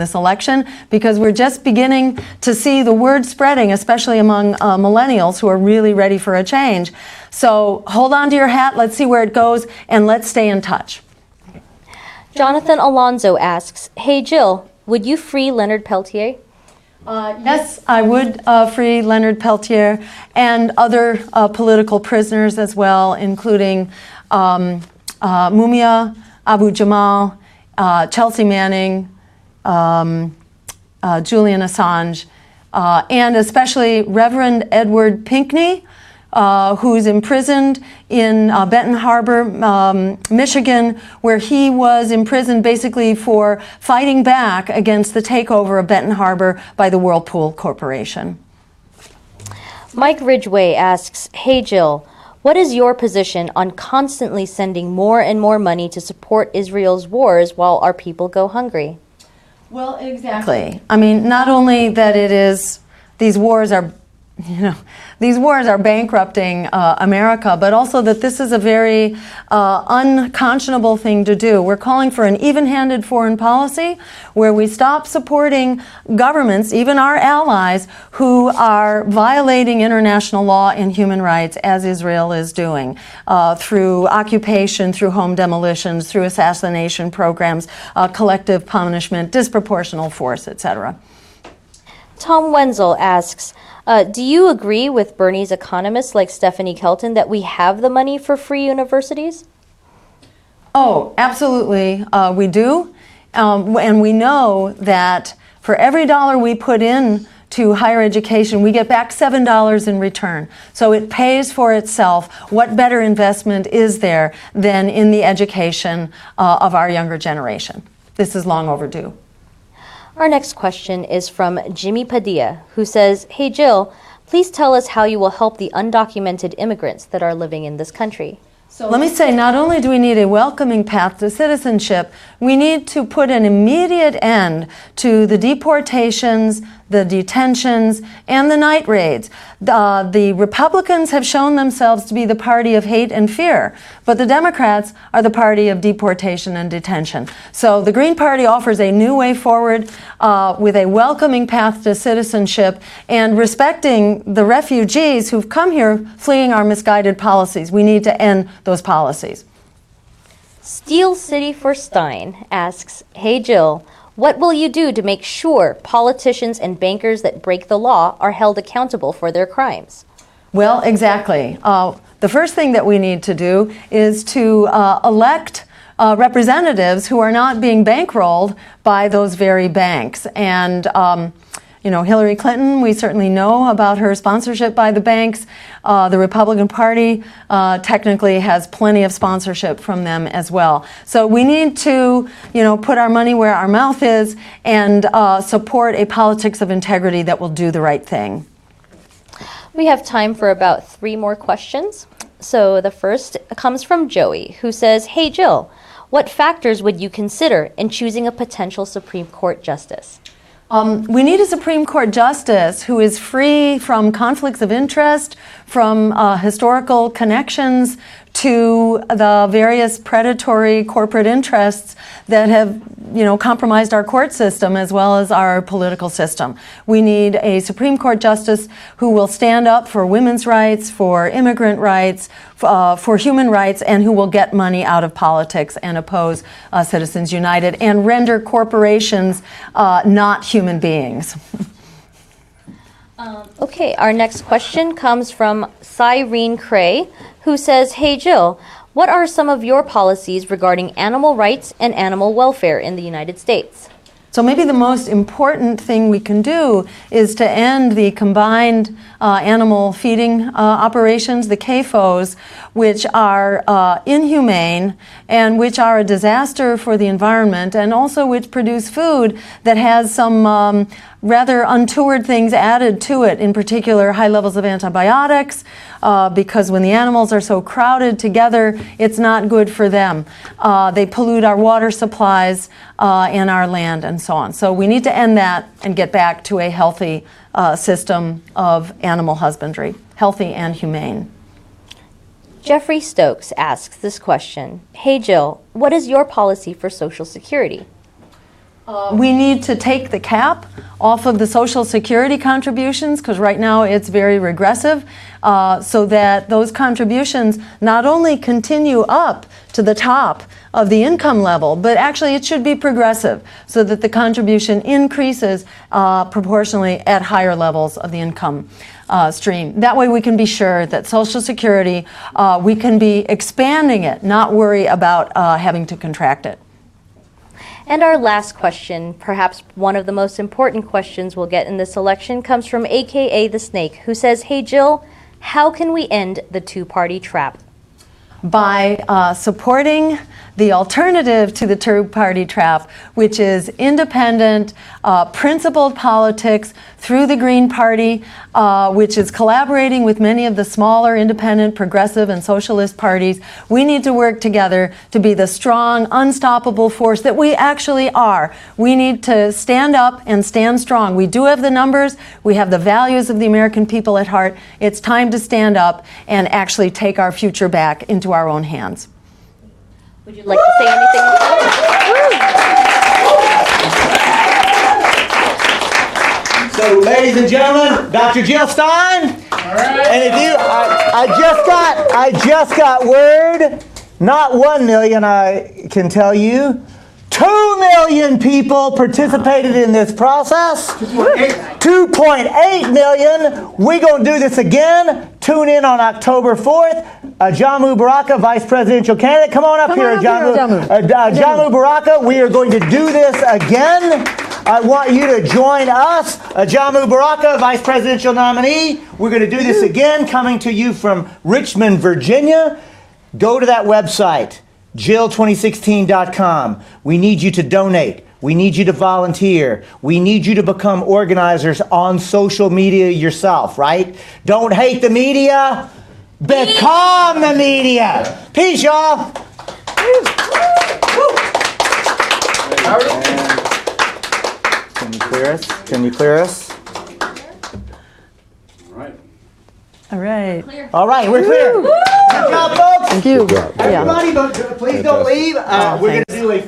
this election, because we're just beginning to see the word spreading, especially among millennials who are really ready for a change. So hold on to your hat, let's see where it goes, and let's stay in touch. Jonathan Alonso asks, hey Jill, would you free Leonard Peltier? Yes, I would free Leonard Peltier and other political prisoners as well, including Mumia Abu-Jamal, Chelsea Manning, Julian Assange, and especially Reverend Edward Pinkney, who's imprisoned in Benton Harbor, Michigan, where he was imprisoned basically for fighting back against the takeover of Benton Harbor by the Whirlpool Corporation. Mike Ridgway asks, hey Jill, what is your position on constantly sending more and more money to support Israel's wars while our people go hungry? Well, exactly. I mean, not only that it is, these wars are bankrupting America, but also that this is a very unconscionable thing to do. We're calling for an even-handed foreign policy where we stop supporting governments, even our allies, who are violating international law and human rights, as Israel is doing, through occupation, through home demolitions, through assassination programs, collective punishment, disproportional force, etc. Tom Wenzel asks, do you agree with Bernie's economists like Stephanie Kelton that we have the money for free universities? Oh, absolutely, we do. And we know that for every dollar we put in to higher education, we get back $7 in return. So it pays for itself. What better investment is there than in the education of our younger generation? This is long overdue. Our next question is from Jimmy Padilla, who says, hey Jill, please tell us how you will help the undocumented immigrants that are living in this country. So let me say, not only do we need a welcoming path to citizenship, we need to put an immediate end to the deportations, the detentions, and the night raids. The Republicans have shown themselves to be the party of hate and fear, but the Democrats are the party of deportation and detention. So the Green Party offers a new way forward with a welcoming path to citizenship and respecting the refugees who've come here fleeing our misguided policies. We need to end those policies. Steel City for Stein asks, hey Jill, what will you do to make sure politicians and bankers that break the law are held accountable for their crimes? Well, exactly. The first thing that we need to do is to elect representatives who are not being bankrolled by those very banks. And Hillary Clinton, we certainly know about her sponsorship by the banks. The Republican Party technically has plenty of sponsorship from them as well. So we need to, put our money where our mouth is and support a politics of integrity that will do the right thing. We have time for about 3 more questions. So the first comes from Joey, who says, hey Jill, what factors would you consider in choosing a potential Supreme Court justice? We need a Supreme Court justice who is free from conflicts of interest, from historical connections to the various predatory corporate interests that have, compromised our court system as well as our political system. We need a Supreme Court justice who will stand up for women's rights, for immigrant rights, for human rights, and who will get money out of politics and oppose Citizens United and render corporations not human beings. Okay, our next question comes from Cyrene Cray, who says, hey Jill, what are some of your policies regarding animal rights and animal welfare in the United States? So maybe the most important thing we can do is to end the combined animal feeding operations, the CAFOs, which are inhumane and which are a disaster for the environment, and also which produce food that has some rather untoward things added to it, in particular high levels of antibiotics, because when the animals are so crowded together, it's not good for them. They pollute our water supplies and our land and so on. So we need to end that and get back to a healthy system of animal husbandry, healthy and humane. Jeffrey Stokes asks this question, hey Jill, what is your policy for Social Security? We need to take the cap off of the Social Security contributions, because right now it's very regressive, so that those contributions not only continue up to the top of the income level, but actually it should be progressive, so that the contribution increases proportionally at higher levels of the income stream. That way we can be sure that Social Security, we can be expanding it, not worry about having to contract it. And our last question, perhaps one of the most important questions we'll get in this election, comes from AKA the Snake, who says, "Hey Jill, how can we end the two-party trap?" By supporting the alternative to the two-party trap, which is independent, principled politics through the Green Party, which is collaborating with many of the smaller independent, progressive, and socialist parties. We need to work together to be the strong, unstoppable force that we actually are. We need to stand up and stand strong. We do have the numbers. We have the values of the American people at heart. It's time to stand up and actually take our future back into our own hands. Would you like to say anything? So, ladies and gentlemen, Dr. Jill Stein. All right. And if you, I just got word, not 1 million, I can tell you, 2 million people participated in this process. 2.8 million. We're going to do this again. Tune in on October 4th. Jamu Baraka, Vice Presidential Candidate. Come on up here, Jamu. Jamu Baraka, we are going to do this again. I want you to join us. Jamu Baraka, Vice Presidential Nominee. We're going to do this again, coming to you from Richmond, Virginia. Go to that website, jill2016.com. We need you to donate. We need you to volunteer. We need you to become organizers on social media yourself, right? Don't hate the media. Become the media. Peace, y'all. Can you clear us? Can you clear us? All right. All right. All right, we're clear. Good job, folks. Thank you. Everybody, but please don't leave. We're going to do a